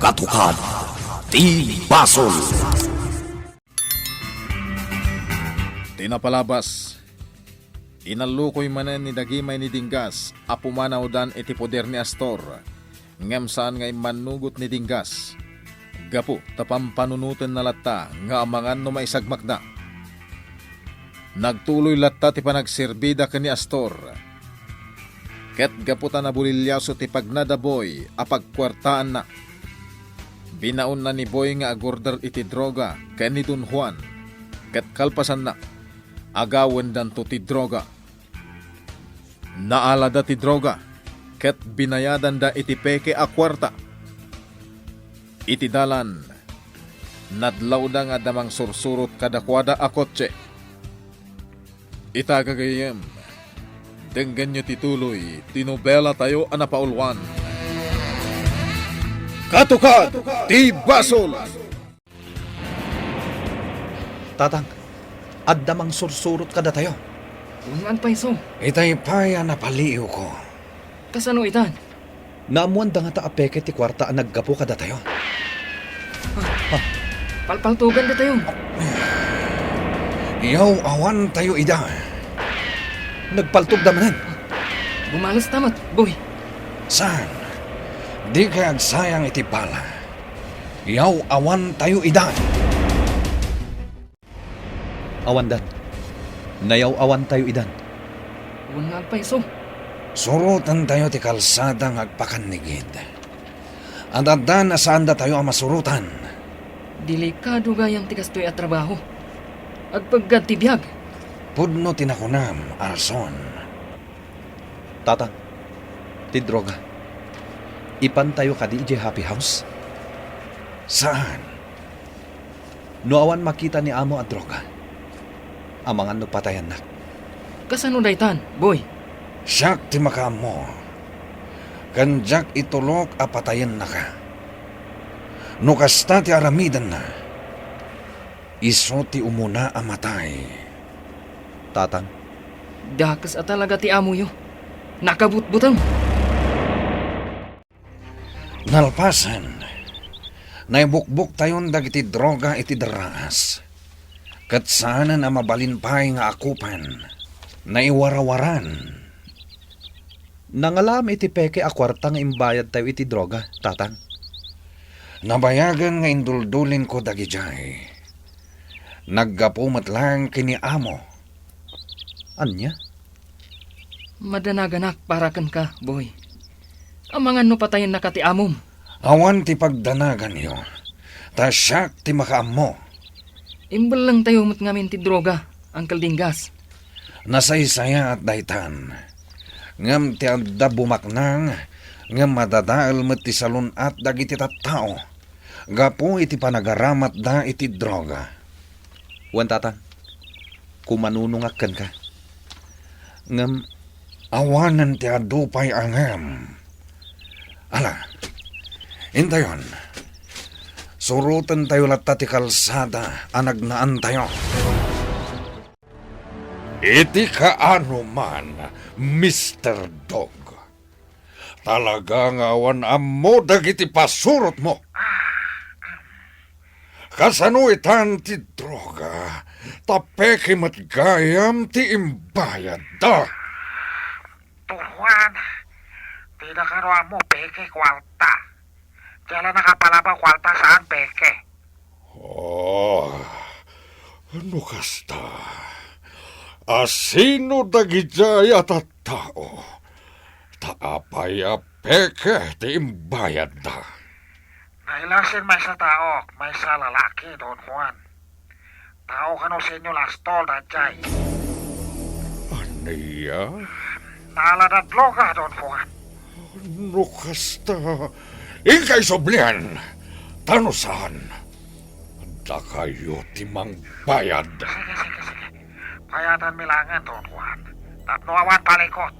Katukad ti Basol. Tinapalabas. Inalukoy manen ni dagimay ni Dinggas, apumanaw dan iti poder ni Astor. Ngem saan ngay manugot ni Dinggas. Gapo tapampanunuten na latta nga amangan no maisagmak na. Nagtuloy latta ti panagserbida ken ni Astor. Ket gaputa na bulilyaso ti pagnada Boy apagkwartaan na. Binaon na ni Boy nga agorder iti droga ken ni Don Juan. Ket kalpasan na agawen dan to ti droga. Naalada ti droga, ket binayadan da iti peke a kwarta. Iti dalan, nadlaw da nga damang sursurot kadakwada a kotse. Itagagayem, denggan nyo tituloy, tinobela tayo anapaulwan. Katukad, ti Basol! Tatang, addamang sursurot kada tayo. Ungan pa iso. Itay paya na paliw ko. Kasano itan? Naamuan da nga ta apeke ti kwarta ang naggapo kada tayo. Palpaltugan da tayo. Iyaw awan tayo ida. Nagpaltog da manan. Bumalas tamat, boy. Saan? Di kaya agsayang iti bala. Iyaw awan tayo ida. Awandan. Nayaw awan tayo idan. Ungan pa iso. Surutan tayo ti kalsada ng agpakanigid. At adda na saan da tayo ang masurutan. Delikado gayang tikastoy at trabaho. Agpaggad ti biyag. Pudno tinakunam, Arson. Tatang, ti droga. Ipan tayo ka di Happy House. Saan? No awan makita ni amo at droga. Amangan no patayan na. Kasano daytan, boy? Siyak ti makamo. Kanjak itulok apatayan na ka. No kasta ti aramidan na. Iso ti umuna amatay. Tatang, Dakas at talaga ti amo yo. Nakabutbutang. Nalpasan. Naibukbuk tayon dagiti droga iti daraas. Kat sana na mabalinpay nga akupan. Naiwarawaran. nangalam iti peke a kwarta nga imbayad tayo iti droga, tatang. Nabayagan nga induldulin ko dagijay. Naggapumat lang kini amo. Anya? Madanaganak para kan ka, boy. Amangan no patayin na ka ti amom. Awan ti pagdanagan yo. Ta siyak ti makaamo. Imbal lang tayo mat ngamin ti droga, Uncle Dinggas. Nasaysaya at daytan. Ngam ti adda bumaknang, ngam madadaal met ti salun at dagiti tattao. Gapo iti panagaramat da iti droga. Wan tatang, kumanunungakan ka. Ngam, Awanan ti adupay angam. Ala, intayon. Surutan tayo latta ti kalsada, anagnaan tayo. Iti kaano man, Mr. Dog. Talagang awan amo dagiti pasurot mo. Kasano itan ti droga, tapeke matgayam ti imbayad da. Turuan, tidak ka mo peke kwarta. Kailan nakapalaba kwarta saan peke? Oh, ano kasta? Asino dagijay at tao? Taapay a peke ti imbayad da. Nailasin may sa tao, may sa lalaki, Don Juan. Tao ka no sa inyo lastol na jay. Aniya? Naladadlo ka, Don Juan. Ano kasta? Ikay soblian. Tano saan? Da kayo timang bayad. Sige. Payatan milangan, Don Juan. Tatlo awan palikot.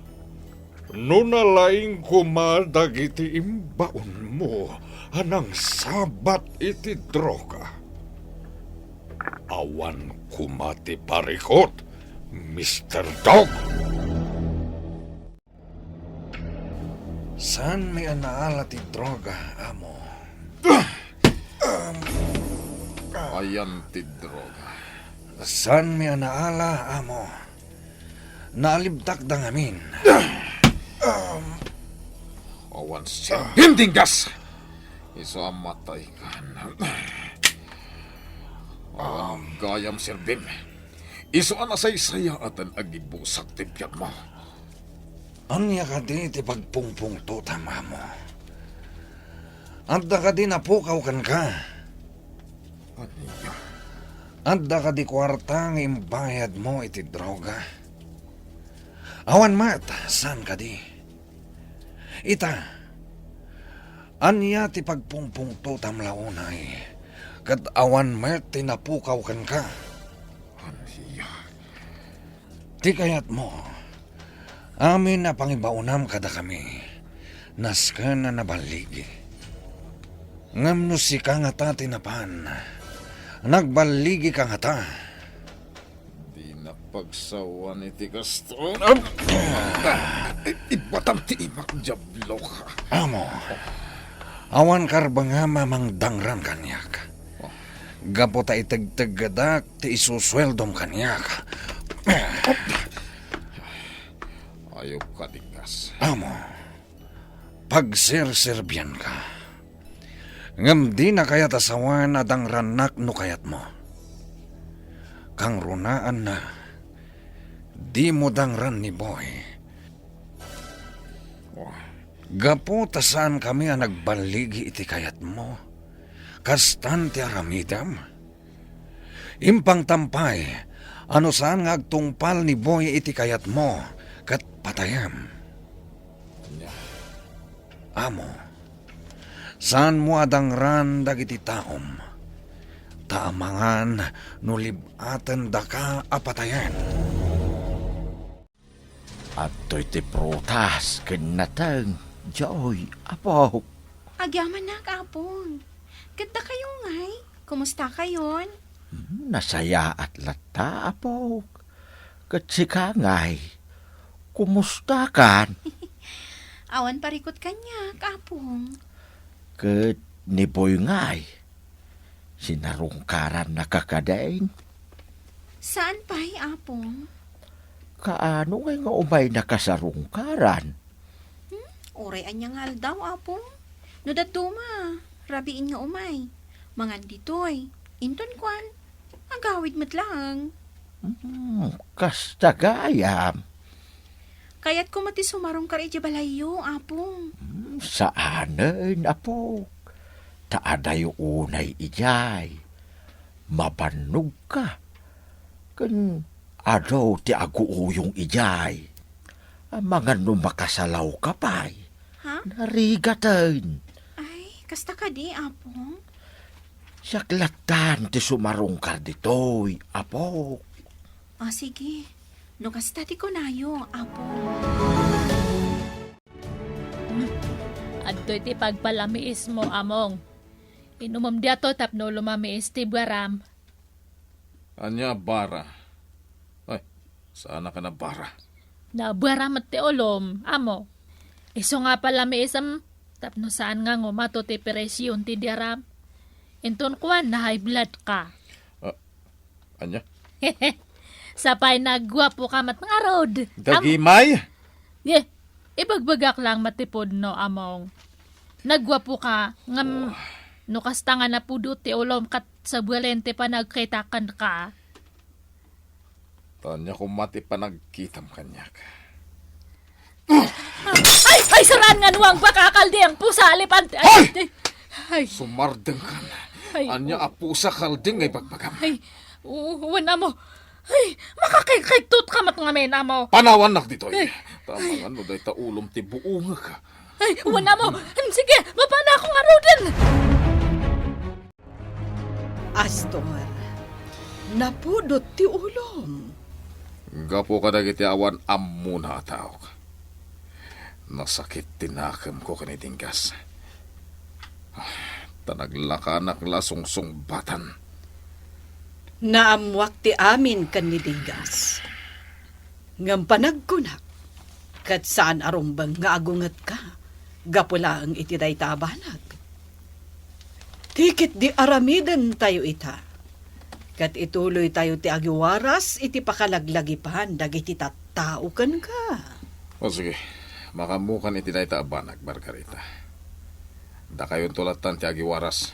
No nalaing kumadag iti imbaon mo, anang sabat iti droga. Awan kumati parikot, Mr. Dog. Saan may anaala ti droga, amo? Ayan ti droga. San mi anaala, amo? Naalibtak da ngamin. Awan Serbim tinggas. Iso ang matay ka. Awan gayam Serbim. Iso ang nasaysaya at ang agibusak tipyat mo. Anya ka di ti pagpungpung to tama mo. Adda ka di napukaw kan ka. Aniya? Adda ka di kwarta ng imbayad mo iti droga. Awan mat, san ka di? Ita, anya ti pagpungpung to tamlaunay. Kat awan mat ti napukaw kan ka. Aniya? Ti kayat mo, amin na pangibaunam kada kami. Naska na nabaligi. Ngam no si ka nga ta tinapan. Nagbaligi ka nga ta. Di napagsawan iti Gaston. Ibatam ti imak jablo ka. Amo, awan karba nga mamang dangran kanyak. Gapo ta itagtagadak ti isusweldom kanyak. Ayaw ka dingas. Amo, pagserserbian ka. Ngam di na kayat asawan na dangranak no kayat mo. Kang runaan na, di mo dangran ni boy. Gapo tasaan kami ang nagbaligi iti kayat mo. Kastan ti aramidam. Impang tampay, ano saan nga agtungpal ni boy iti kayat mo, kat patayam. Amo, saan mo adangran dagiti taom? Taamangan nulibatan da ka apatayan. At to'y ti prutas, kinatang, Joy, apo. Agyaman na, kapong. Ganda kayo ngay. Kumusta kayon? Nasaya at lata, apo. Katsika ngay, kumusta kan? Awan parikot kanya, kapong. Kat ni Boy ngay, sinarungkaran na kakadain. Saan pa'y, apong? Kaano ngay nga umay nakasarungkaran? Oray anyang hal daw, apong. No datuma, rabiin nga umay. Mangan ditoy, inton kwan. Agawid mat lang. Kasta gayam. Kaya't kumati sumarong kar iti balayo, apong. Saanen, apo? Taadayo unay ijay. Mabanog ka. Kan adaw ti aguuyong ijay. Mga no makasalaw ka pa'y. Ha? Narigatan. Ay, kasta ka di, apong. Saklatan ti sumarong ka ditoy, apo. Sige. No kasta ti ko nayo, apong. Adto iti pagpalamiis mo, among. Inumam diato tapno lumamiis ti baram. Anya bara. Ay, sana ka na bara. Na baram at ti olom, amo. Iso nga palamiis tapno saan nga ngumato ti presyon ti diaram. Inton kuan na high blood ka. Anya? Sapay nagwapo ka mat nga road. Dagimay? Ibagbagak lang matipod no, among. Nagwapo ka, ngam, no kasta nga napudot ti ulom kat sa buwalente pa nagkitakan ka. Tanya kung mati pa nagkitam kanyak. Ay, saraan nga nuwang pakakaldi ang pusa alipante. Ay! Sumardeng ka na. Ay, Anya apusa kalding ay bagbagam. Ay, wala mo. Ay, makakikiktot ka mat nga men, amo. Panawan nak ditoy. Tamangan mo day taulom ti buunga ka. Ay, wala mo. Sige, mapana ako nga rodin. Astor, napudot ti ulom. Gapo ka dagiti awan amuna tao ka. Nasakit tinakam ko kanitinggas. Tanaglakanak lasong batan. Naamwak ti amin kanidinggas. Ngam panagkunak, kat saan arumbang nga agungat ka, gapula ang itiday tabanag. Tikit di aramiden tayo ita. Kat ituloy tayo ti agiwaras, iti pakalaglagipan, dagiti tattao kan ka. O sige, makamukan iti dahi taabanag, Margarita. Da kayon tulatan ti agiwaras.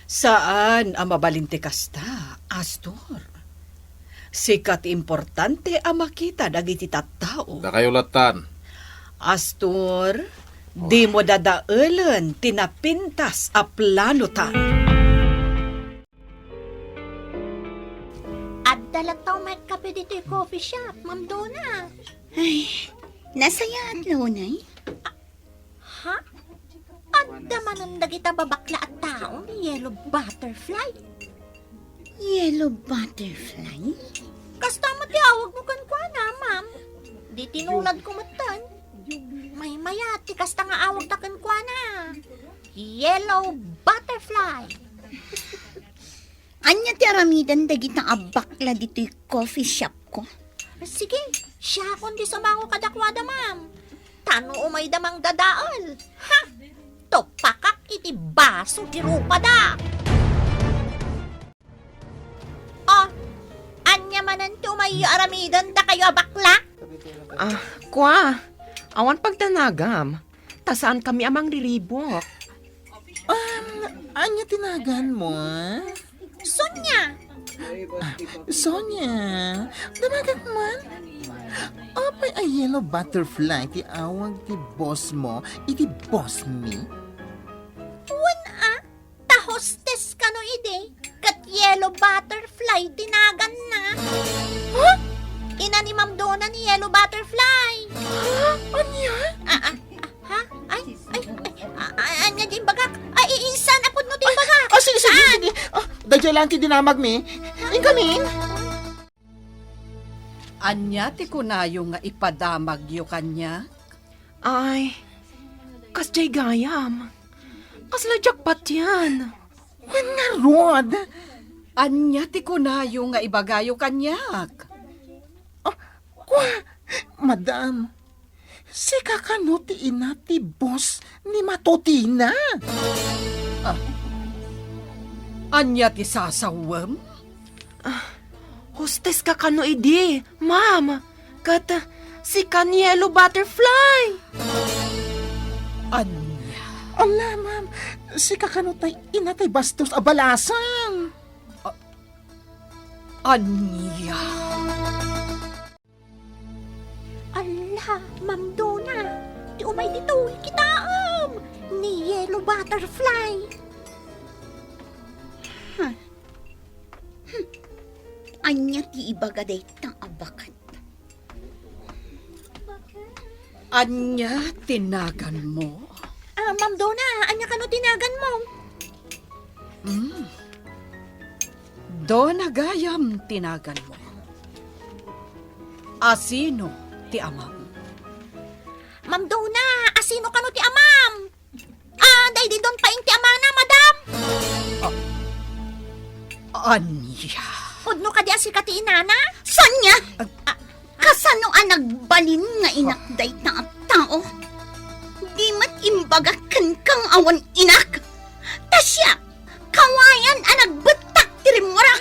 Saan ang mabalinti kasta, Astor? Sikat importante ang makita dagiti tattao. Da kayo latan. Astor, di mo dadaelan tinapintas a planutan. At dalataw may kape dito yung coffee shop, Ma'am Donna. Ay, nasaya at lunay. Ha? At damanan dagita babakla at tao ni Yellow Butterfly. Yellow butterfly? Kasta mo tiawag mo kan kwa na, ma'am. Di tinulad ko matan. May mayati kasta nga awag ta kan kwa na. Yellow Butterfly. Anya ti aramidan dagitang abakla dito'y coffee shop ko. Sige, siya kundi sumango kadakwada, ma'am. Tano umay damang dadaal. Ha? Topakak iti baso ti rupa da. Oh, anya manan ti umay aramidan da kayo bakla? Kwa, awan pagtanagam. Tasaan kami amang riribok. Anya tinagan mo? Sonya! Sonya, damagak man. Apay a yellow butterfly ti awag ti boss mo, iti boss me. Ta hostess ka no ide, kat yellow butterfly tinagan na. Huh? Ina ni Ma'am Donna ni yellow butterfly. Anya? Ha? Anya din bagak? Ay, iinsan apod no din bagak. Sige. Dadya lang ti dinamag mi. Inkamin. Anya ti kunayo nga ipadamag yo kanya? Ay, kasjay gayam. Kasla jackpot yan. Wen nga rod. Anya ti kunayo nga ibagayo kanyak? Kwa, madam. Si kakano ti ina ti boss ni Matutina. Anya ti sasawam? Hostess ka kano idi, ma'am. Kat si Yellow Butterfly. Anya? Ala, ma'am. Si kakano tay ina tay bastos abalasang. Anya? Ala, Ma'am Donna, ti umay dito kitaam ni yellow butterfly. Anya ti ibagaday tang abakat. Anya tinagan mo? Ma'am Donna, anya kano tinagan mo? Dona gayam tinagan mo. Asino ti amam? Ma'am Donna, asino kano ti amam? Day di don paing ti amana, madam. Anya? Udno ka di asika ti inana? Sonya! Kasano ang nagbalin nga inakday na at tao? Di mat imbagakan kang awan inak. Tasya, kawayan ang nagbatak tirimura.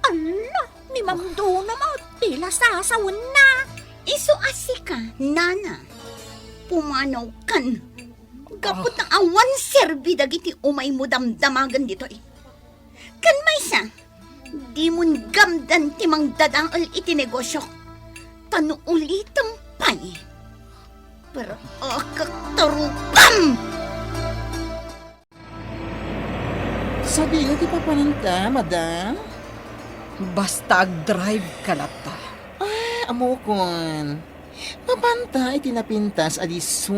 Ala, ni Ma'am Donna mo, tila sasawan na. Iso asika, nana. Pumanaw kan. Gapot ng awan serbi dagiti umay mo damdamagan dito eh. Kan may sa, di mon gamdan timang dadangal iti negosyo. Tano ulitang pay. Pero akak tarupam! Sabi ti papananta, madam. Basta ag-drive ka lata. Amokon. Papanta itinapintas adiso.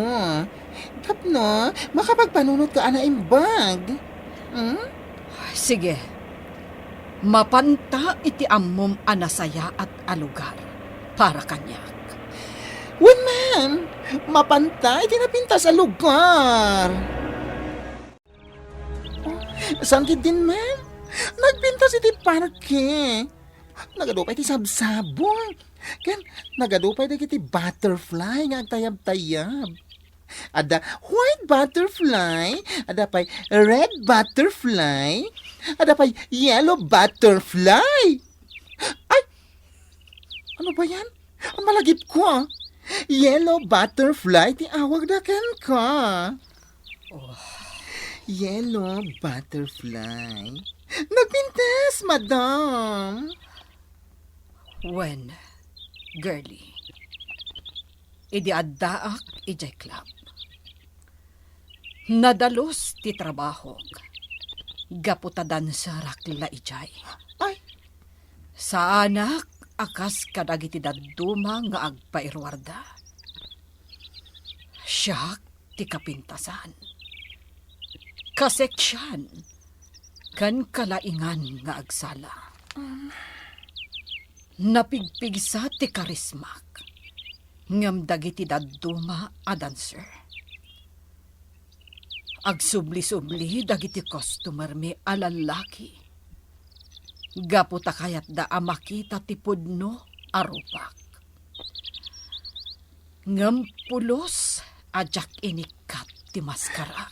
Tapno, makapagpanunot ka ana imbag. Sige. Mapanta iti ammom anasaya at alugar para kanyak. Wen ma'am, mapanta itinapintas sa lugar. Saan din ma'am? Nagpintas iti parke. Nagadupay iti sabsabong. Ken nagadupay iti butterfly nga agtayab-tayab. Ada white butterfly, ada pa'y red butterfly, ada pa'y yellow butterfly. Ay! Ano ba yan? Ang malagip ko ah. Yellow butterfly, ti awag na ken ka. Yellow butterfly. Nagpintes, madam. When, girlie, idi addaak ijay club. Nadalos ti trabaho. Gaputadan sa rakla ijay. Ay! Sa anak, akas kadagiti daduma nga agpairwarda. Siyak ti kapintasan. Kaseksyan. Kan kalaingan nga agsala. Napigpigsa ti karismak. Ngam dagiti daduma a dancer. Agsubli-subli dagiti customer mi alalaki. Gaputa kayat da amakita ti pudno arupak. Ngam pulos ajak inikat ti maskarak.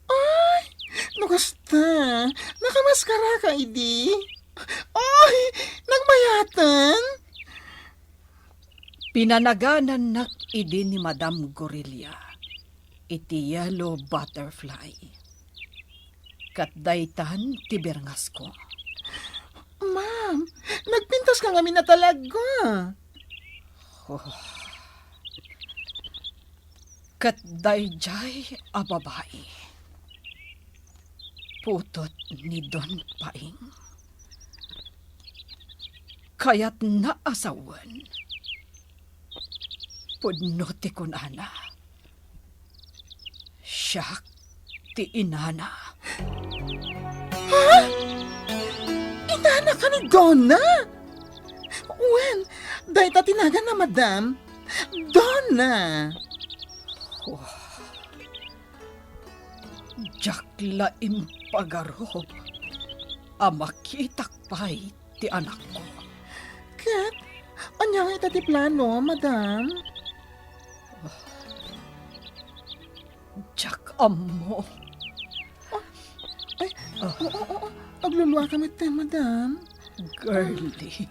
Ay! Nukasta, nakamaskara ka, idi. Ay! Nagbayatan! Pinanaganan nak idi ni Madam Gorilla. Iti yellow butterfly. Katdaytan ti birngas ko. Ma'am, nagpintas ka ngamin na talaga. Katdayjay a babae. Putot ni Don Paing. Kaya't naasawan. Pudno ti kunana. Siyak ti inana. Ha? Inana ka ni Donna? When? Dahil tatinagan na, madam. Donna! Jakla impagarob. Amakitak pa'y ti anak ko. Kat, anyang ita ti plano, madam? Jak amo. Ay, oo. Agluluwa kami tayo, madam. Girlie.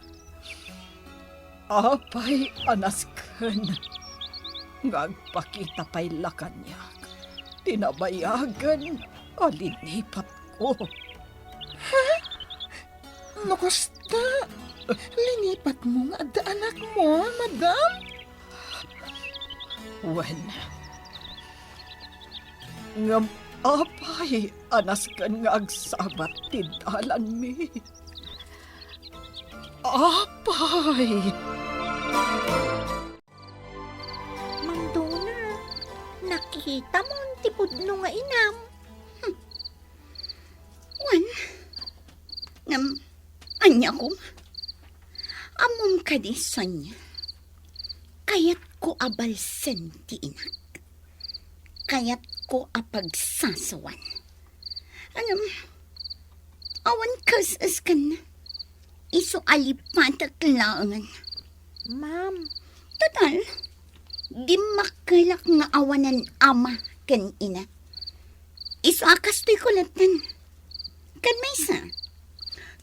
Apay anasken. Ngagpakita pa'y lakanyak. Tinabayagan. Alinipat ko. Ha? Nakusta? Linipat mo nga ada anak mo, madam? When? Ngam apay anasken nga agsabat ti dalan mi. Apay! Ma'am Donna, nakita mo ang tipudno nga inam. Wan, anya ko, amom kadison niya. Kayat ko abalsen ti inak. Kayat ko apagsasawan. Awan kasas ka na. Iso alipatak laangan. Ma'am, Total, di makalak nga awanan ama kan ina. Iso akas to'y kulatan. Kan may sa,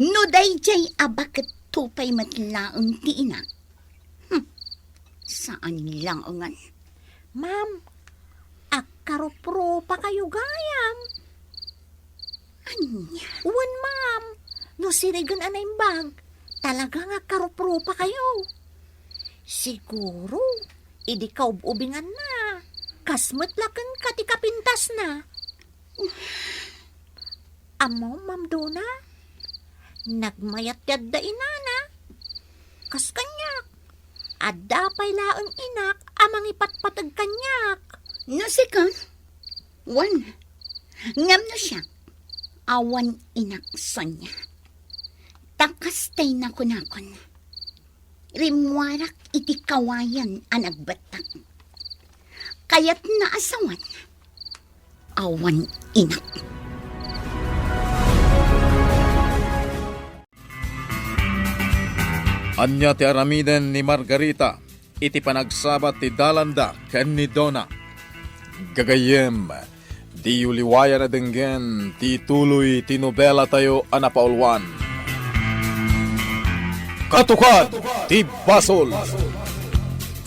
no day jay abakat tupay matlaang ti ina. Saan laangan? ma'am, akaropro pa kayo gayam. Anya? Uwan, ma'am. No sirigan anay bag, talaga nga karopro pa kayo. Siguro, idi kaububingan na. Kasmet lakan kati kapintas na. Amo, Ma'am Donna, nagmayat-yad da inana. Kas kanyak, adda pay laang inak amang ipatpatag kanyak. No sika, wan, ngam na siya, awan inakson niya. Takastay na kunakon. Rimwarak iti kawayan ang nagbatak. Kaya't naasawan, awan inak. Anya ti aramiden ni Margarita, iti panagsabat ti Dalanda ken ni Donna. Gagayem, di uliwaya na denggen, ti tuloy tinobela tayo anapaulwan. Katukad, ti basol.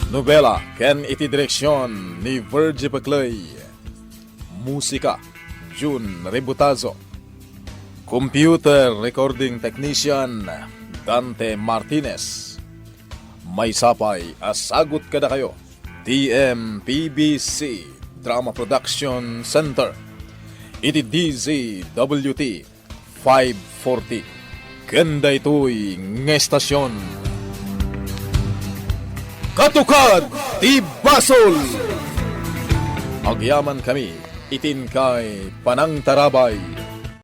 Nobela, ken iti direksyon ni Virgie Baclay. Musika, June Rebutazo. Computer recording technician, Dante Martinez. May sapay, asagot kada kayo. TMPBC Drama Production Center. Iti DZWT 540. Ganda ito'y ngestasyon. Katukad ti Basol! Agyaman kami, itin kay Panang Tarabay.